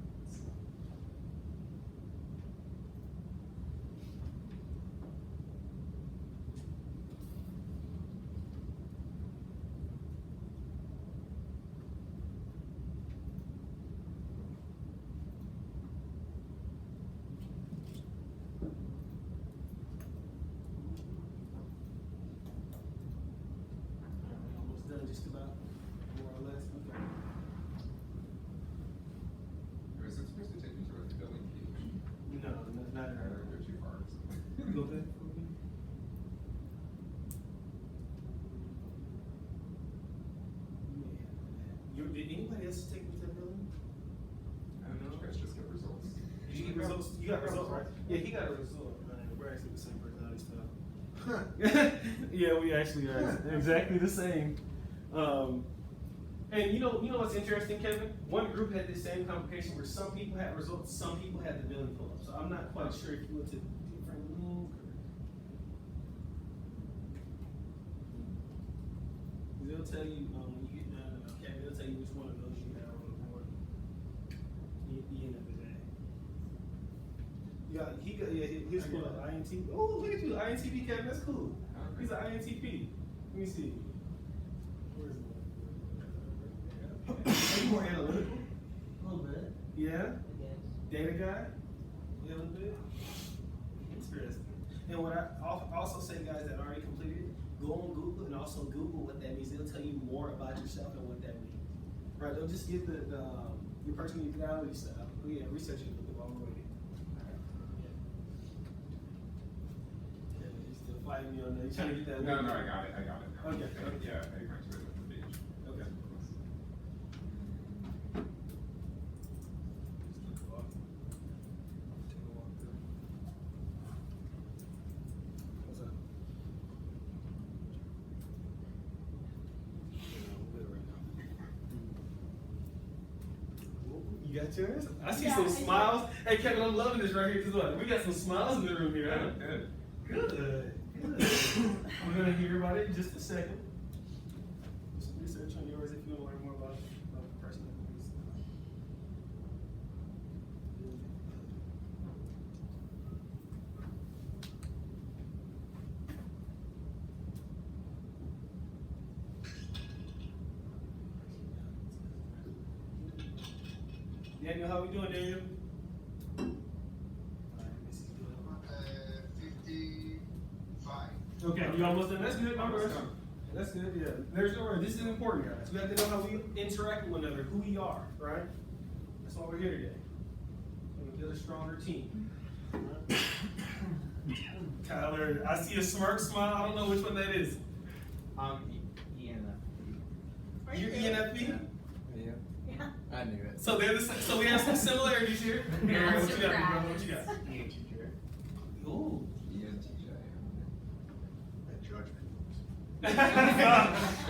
Almost done, just about, more or less. Okay. Was it supposed to take me to like the billing page? No, not I don't go too far. Go back. Did anybody else take me to the building? I don't know, you guys just get results. Did you get results? You got results, right? Yeah, he got a result. We're actually the same personality style. Yeah, we actually are exactly the same. And you know what's interesting, Kevin? One group had the same complication where some people had results, some people had the billing pull up. So I'm not quite sure if you went to different link or. They'll tell you when you get done, Kevin, they'll tell you which one of those you have on the board. At the end of the day. He's cool at INTP. Oh, look at you, INTP, Kevin, that's cool. He's an INTP. Let me see. Where's the one? Are you more analytical? A little bit, Yeah? I guess. Data guy? Yeah, a little bit. Interesting. And what I also say, guys that already completed it, go on Google and also Google what that means. It'll tell you more about yourself and what that means. Right? They'll just give your personality stuff. Oh yeah, research it with the wrong way. Yeah, you're still fighting me on that. You trying to get that? No, I got it. Okay. Yeah, I went to it with the page. Okay. You got yours? I see some smiles. Hey Kevin, I'm loving this right here because we got some smiles in the room here, huh? Good. Good. We're gonna hear about it in just a second. Do some research on yours if you want to learn more about the person that movies. Daniel, how we doing, Daniel? Missy's doing 55. Okay, you almost done. That's good. My bad. That's good. Yeah. There's no word. This is important, guys. We have to know how we interact with one another, who we are, right? That's why we're here today. And we build a stronger team. Right? Tyler, I see a smirk smile. I don't know which one that is. ENFP. You're ENFP. Yeah. Yeah. I knew it. So they're the, so we have some similarities here. Aaron, what you got? Bro? What you got? ENTJ. Ooh. ENTJ. That judgment.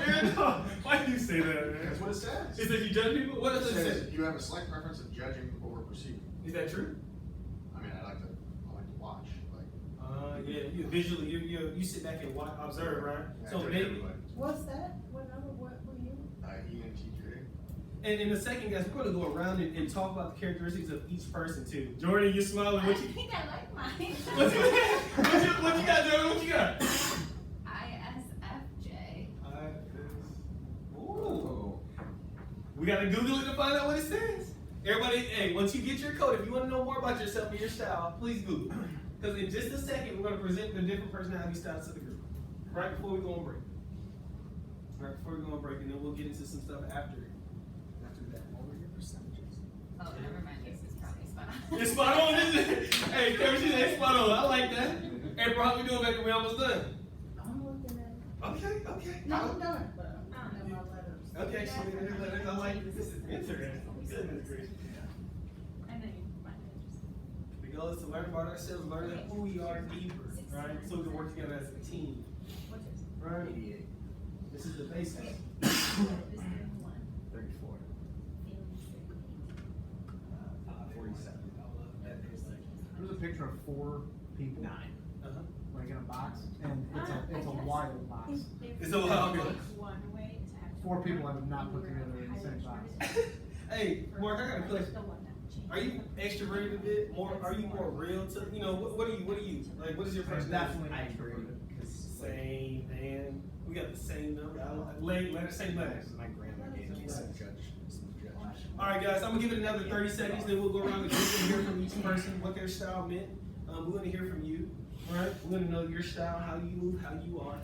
Aaron, no. Why do you say that, man? That's what it says. It says you judge people? What does It it says say? you have a slight preference of judging over perceiving. Is that true? I mean, I like to watch. Like, Yeah, you visually, you sit back and watch, observe, right? I So judge maybe, everybody. What's that? What number, what were you? ENTJ. and in a second, guys, we're gonna go around and talk about the characteristics of each person too. Jordan, you smiling? I What you, think I like mine. what you got, Jordan? What you got? ISFJ. Ooh. We gotta Google it to find out what it says. Everybody, hey, once you get your code, if you want to know more about yourself and your style, please Google. Because in just a second, we're gonna present the different personality styles to the group. Right before we go on break. Right before we go on break, and then we'll get into some stuff after that. What were your percentages? Oh, never mind. This is probably spot on. It's spot on, isn't it? Hey, Kevin, she said spot on. I like that. April, how we doing, baby? We almost done. I'm looking at it. Okay, okay. No, I'm done, but I'm looking at my letters. Okay, she did her letters. I like this. This is interesting. Goodness gracious. I know you might have just. The goal is to learn about ourselves, learn who we are deeper, right? So we can work together as a team, What's yours? right? 88. This is the basics. Is there one? 34. Feelings 47. There's a picture of 4 people, 9. Uh-huh. like in a box, and it's a wild box. It's a wild box. One way to have. 4 people I would not put together in the same box. Hey, Mark, I got a question. The one that changed. Are you extroverted a bit? More? Are you more real to? You know, what are you? Like, what is your personality? Definitely I agree. extroverted. Same, man. We got the same number. Letter, same letters. My grandma gave me some judge. All right, guys. I'm gonna give it another 30 seconds. Then we'll go around the group and hear from each person what their style meant. We're gonna hear from you, right? We're gonna know your style, how you move, how you are,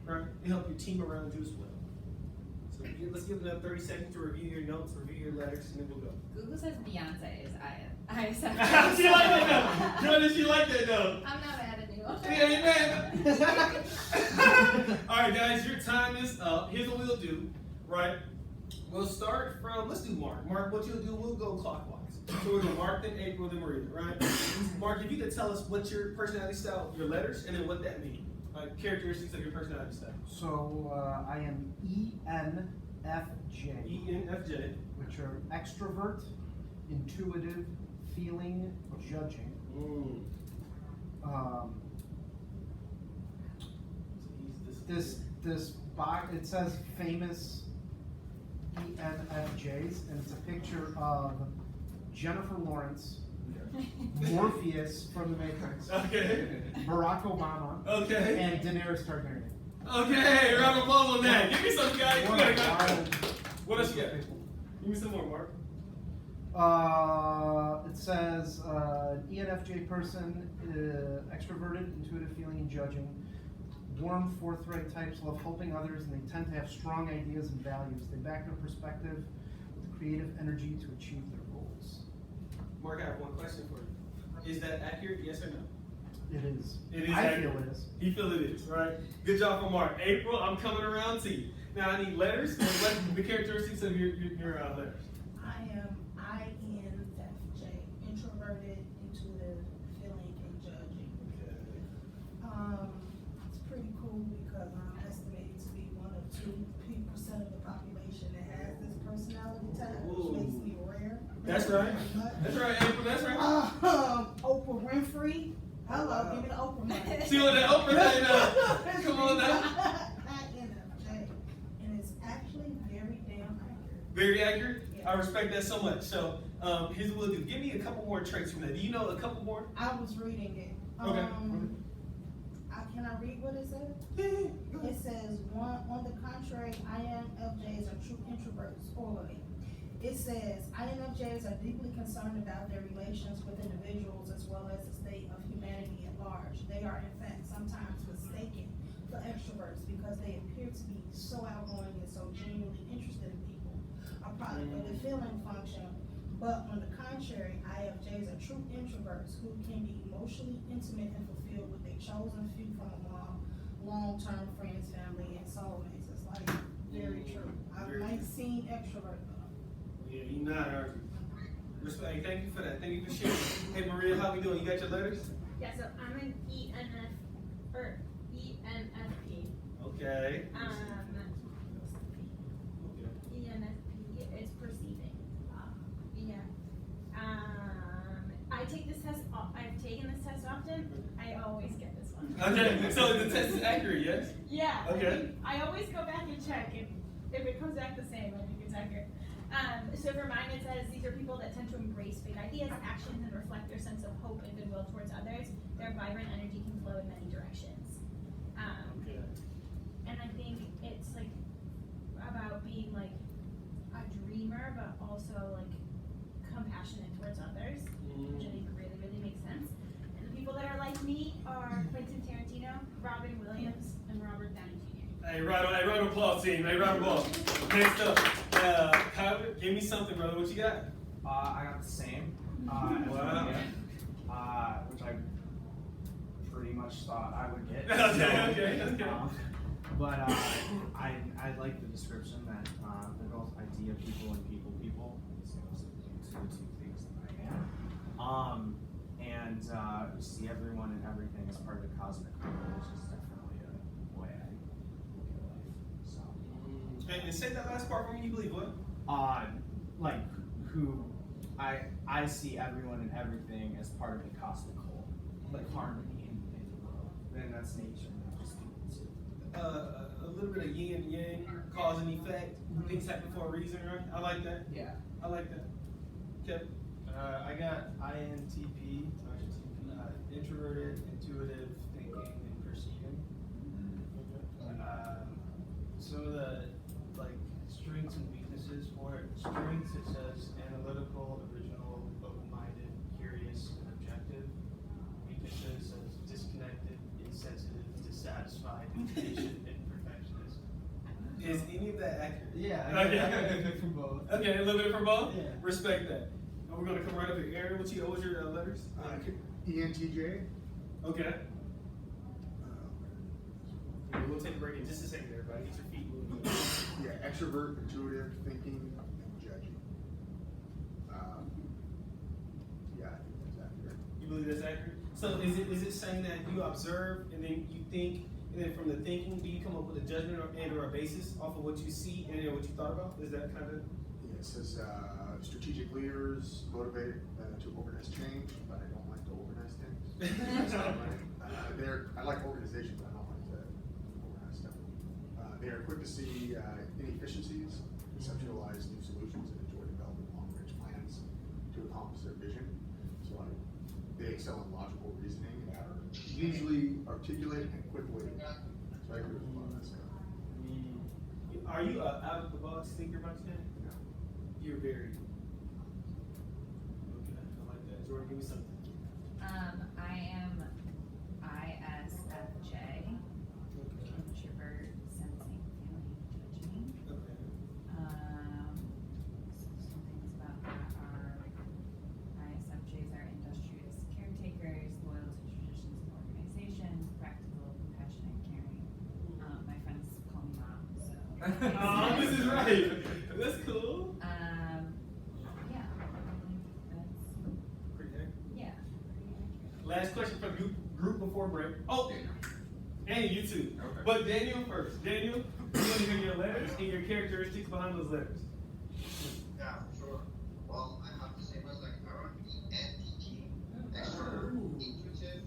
right? And help your team around you as well. So let's give it another 30 seconds to review your notes, review your letters, and then we'll go. Google says Beyonce is ISFJ. She like that though. Jordan, she like that though. I'm not mad at you. Yeah, man. All right, guys, your time is up. Here's what we'll do, right? We'll start from, let's do Mark. Mark, what you'll do, we'll go clockwise. So we'll go Mark, then April, then Maria, right? Mark, if you could tell us what's your personality style, your letters, and then what that means. Like characteristics of your personality style. So I am ENFJ, ENFJ. which are extrovert, intuitive, feeling, judging. This box, it says famous ENFJs, and it's a picture of Jennifer Lawrence, Morpheus from The Matrix, Okay. Barack Obama, Okay. and Daenerys Targaryen. Okay, round of applause on that. Give me some guys. What a wild What else you got? people. Give me some more, Mark. It says ENFJ person, extroverted, intuitive, feeling, and judging. Warm, forthright types love helping others, and they tend to have strong ideas and values. They back their perspective with creative energy to achieve their goals. Mark, I have one question for you. Is that accurate? Yes or no? It is. It is I accurate. feel it is. You feel it is, right? Good job for Mark. April, I'm coming around to you. Now I need letters. And what the characteristics of your letters? I am INFJ, introverted, intuitive, feeling, and judging. It's pretty cool because I'm estimated to be one of 2% of the population that has this personality type, which makes me rare. That's right. That's right, April. That's right. Oprah Winfrey, Hello, give me the Oprah money. See what that Oprah thing now? Come on now. INFJ, and it's actually very damn accurate. Very accurate. Yeah. I respect that so much. So here's what we'll do. Give me a couple more traits from that. Do you know a couple more? I was reading it. Okay. Can I read what it says? It says, on the contrary, INFJs are true introverts. It says, INFJs are deeply concerned about their relations with individuals as well as the state of humanity at large. They are, in fact, sometimes mistaken for extroverts because they appear to be so outgoing and so genuinely interested in people, a product of the feeling function. But on the contrary, INFJs are true introverts who can be emotionally intimate and fulfilled with their chosen few from among long-term friends, family, and soulmates. It's like very true. I might seem extrovert though. Yeah, you not, aren't you? Respect. Hey, thank you for that. Thank you for sharing. Hey, Maria, how we doing? You got your letters? Yeah, so I'm an ENFP. Okay. ENFP is perceiving. Yeah. I take this test. I've taken this test often. I always get this one. Okay, so the test is accurate, yes? Yeah. Okay. I always go back and check if it comes back the same. I think it's accurate. So for mine, it says these are people that tend to embrace big ideas, actions, and reflect their sense of hope and goodwill towards others. Their vibrant energy can flow in many directions. Okay. And I think it's like about being like a dreamer, but also like compassionate towards others, which I think really, really makes sense. And the people that are like me are Quentin Tarantino, Robin Williams, and Robert Downey Jr. Hey, round of applause, team. Hey, round of applause. Next up, Kyler, give me something, brother. What you got? I got the same. As Wow. which I pretty much thought I would get. Okay. But I like the description that they're both idea people and people. So those are the two things that I am. And we see everyone and everything as part of the cosmic whole, which is definitely a way I look at life. So. And say that last part for me. You believe what? Like who I see everyone and everything as part of the cosmic whole, like harmony in the world. Then that's nature, not just people too. A little bit of yin and yang, cause and effect. Things happen for a reason, right? I like that. Yeah. I like that. Okay. I got INTP, introverted, intuitive, thinking, and perceiving. Some of the strengths and weaknesses for it. Strengths, it says analytical, original, open-minded, curious, and objective. Weaknesses says disconnected, insensitive, dissatisfied, impatient, and perfectionist. Is any of that accurate? Yeah, Okay. I got it from both. Okay, a little bit from both? Yeah. Respect that. And we're gonna come right up here. Aaron, what was your letters? ENTJ. Okay. Yeah, we'll take a break in just a second, everybody. Get your feet moving. Yeah, extrovert, intuitive, thinking, and judging. Yeah, I think that's accurate. You believe that's accurate? So is it saying that you observe and then you think, and then from the thinking, do you come up with a judgment or a basis off of what you see and then what you thought about? Is that kind of? Yeah, it says strategic leaders motivated to organize change, but I don't like to organize things. I like organization, but I don't like to organize stuff. They are quick to see inefficiencies, conceptualize new solutions, and enjoy developing long-range plans to accomplish their vision. So they excel in logical reasoning and are usually articulate and quick-witted. So I agree with a lot of that stuff. Are you an out of the box thinker by chance? No. You're very. Okay, I like that. Jordan, give me something. I am ISFJ, introvert, sensing, feeling, judging. Okay. Some things about that are ISFJs are industrious caretakers, loyal to traditions and organizations, practical, compassionate, caring. My friends call me mom, so. Oh, this is right. That's cool. Yeah, that's, Pretty accurate. yeah. Last question for the group before break. Oh, and you too. Okay. But Daniel first. Daniel, we want to hear your letters and your characteristics behind those letters. Yeah, sure. Well, I have the same as like our ENTG, extrovert, intuitive,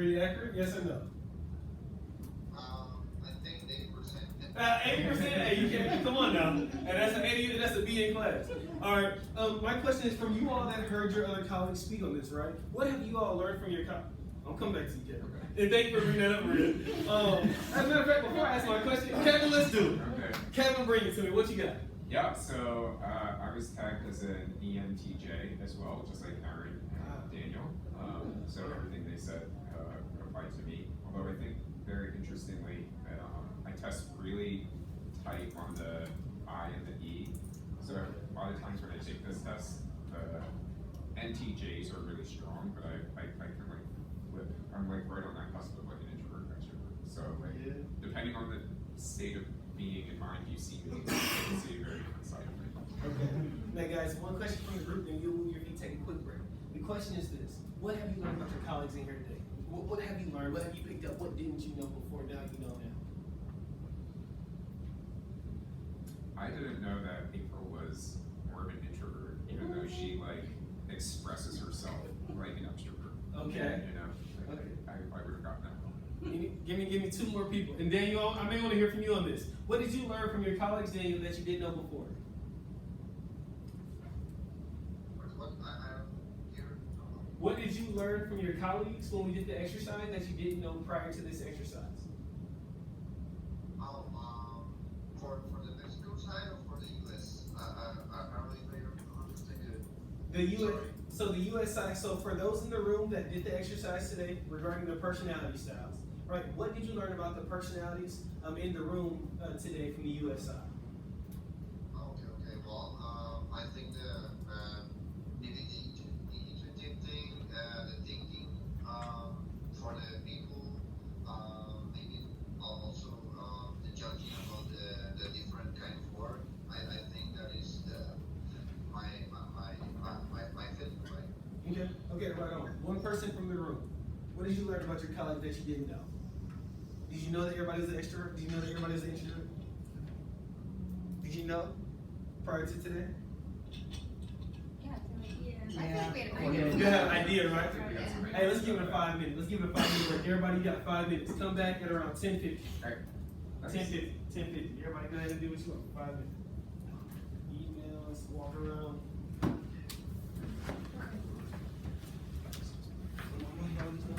pretty accurate? Yes or no? I think 80%. 80%? Hey, you can't, come on now. And that's an 80, that's a B in class. All right, my question is from you all that heard your other colleagues speak on this, right? What have you all learned from your I'll come back to you, Kevin. And thank you for bringing that up, Maria. As a matter of fact, before I ask my question, Kevin, let's do it. Okay. Kevin, bring it to me. What you got? Yeah, so I was tagged as an ENTJ as well, just like Aaron and Daniel. So everything they said applied to me. Although I think very interestingly, I test really tight on the I and the E. So a lot of times when I take this test, NTJs are really strong, but I can like flip. I'm like right on that cusp of like an introvert extrovert. So like depending on the state of being in mind you see me, you can see a very different side of me. Okay. Now guys, one question from the group, and you'll move your feet, take a quick break. The question is this: what have you learned about your colleagues in here today? What have you learned? What have you picked up? What didn't you know before? Now you know now. I didn't know that April was more of an introvert, even though she like expresses herself like an extrovert. Okay. You know, like, Okay. I would have gotten that. Give me two more people. And Daniel, I may want to hear from you on this. What did you learn from your colleagues, Daniel, that you didn't know before? What did you learn from your colleagues when we did the exercise that you didn't know prior to this exercise? For the Mexico side or for the US? I really don't understand it. The US, so the US side, so for those in the room that did the exercise today regarding the personality styles, right, what did you learn about the personalities in the room today from the US side? Okay. Well, I think the initiative thing, the thinking for the people, maybe also the judging about the different kind of work. I think that is my feeling, right? Okay, right on. One person from the room. What did you learn about your colleague that you didn't know? Did you know that everybody was an extrovert? Did you know that everybody was an introvert? Did you know prior to today? Yeah, I feel like we had a Okay, pretty you good. have an idea, right? Yeah. Hey, let's give it a 5 minutes. Let's give it a 5 minute break. Everybody, you got 5 minutes. Come back at around 10:50. Alright. 10:50. 10:50. Everybody go ahead and do what you want. 5 minutes. Emails, walk around.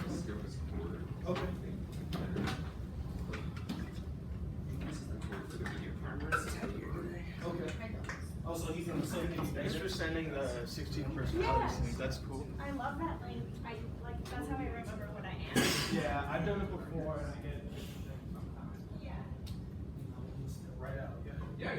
Let's go with quarter. Okay. This is the quarter for the video camera. Okay. Also, he's in the same thing. Thanks for sending the 16 personalities link, that's cool. I love that link. I like that's how I remember what I am. Yeah, I've done it before and I get it. Yeah. Right out. Yeah.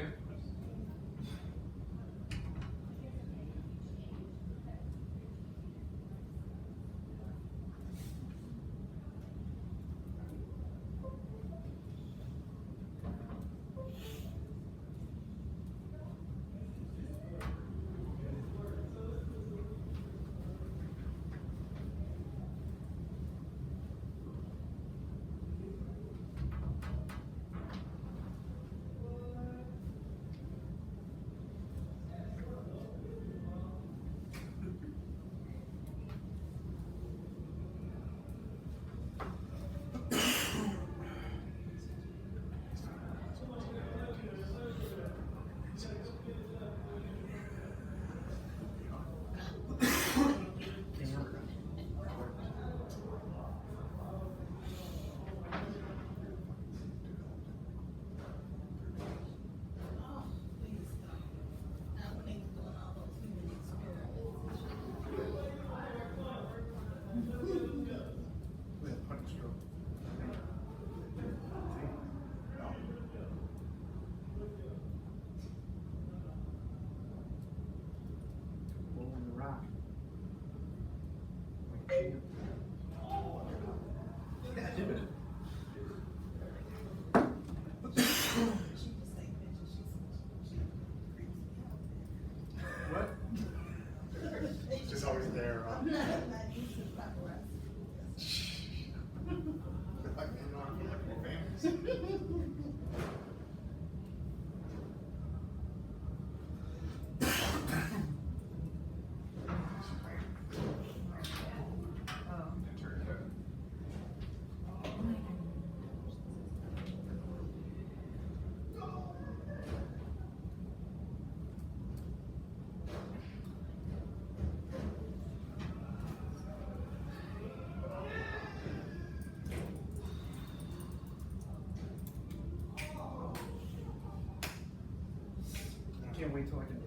can't wait till I can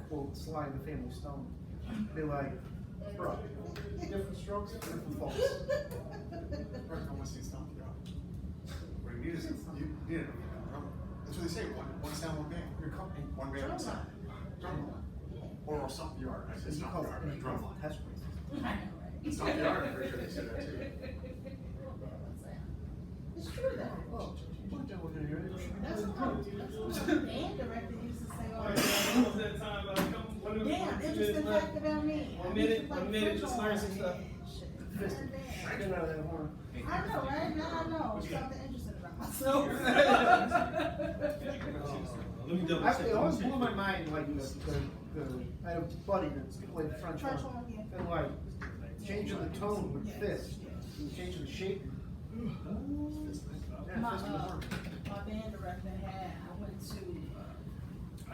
quote Sly and the Family Stone. Be like, bro, different strokes, different faults. Right, no one sees stomp you out. What you need is, you need a drum. That's what they say, one sound, one band. You're coming, one band, one sound. Drum line. Or stomp the art, I said You stomp call the art, but it drum line. test race. Stomp the art, I'm pretty sure they said that too. It's true though. That's a problem. That's what the band director used to say all the time. Almost that time, Damn, interesting fact about me. One minute, just learn some stuff. Get out of that horn. I know, right? Now I know something interesting about myself. Let me double It check. always blew my mind, like, I had a buddy that played the French French horn, horn, yeah. and like, changing the tone with Yes, fist, yes. and changing the shape. Yeah, My, fist and horn. my band director had, I went to,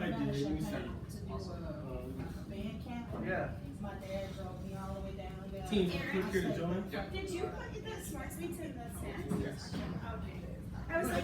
I did, let me Champaign see. to do a band camp. Yeah. My dad drove me all the way down there. Team, click here to join. Did you put the smart sweets in the snacks? Yes. Okay. I was like,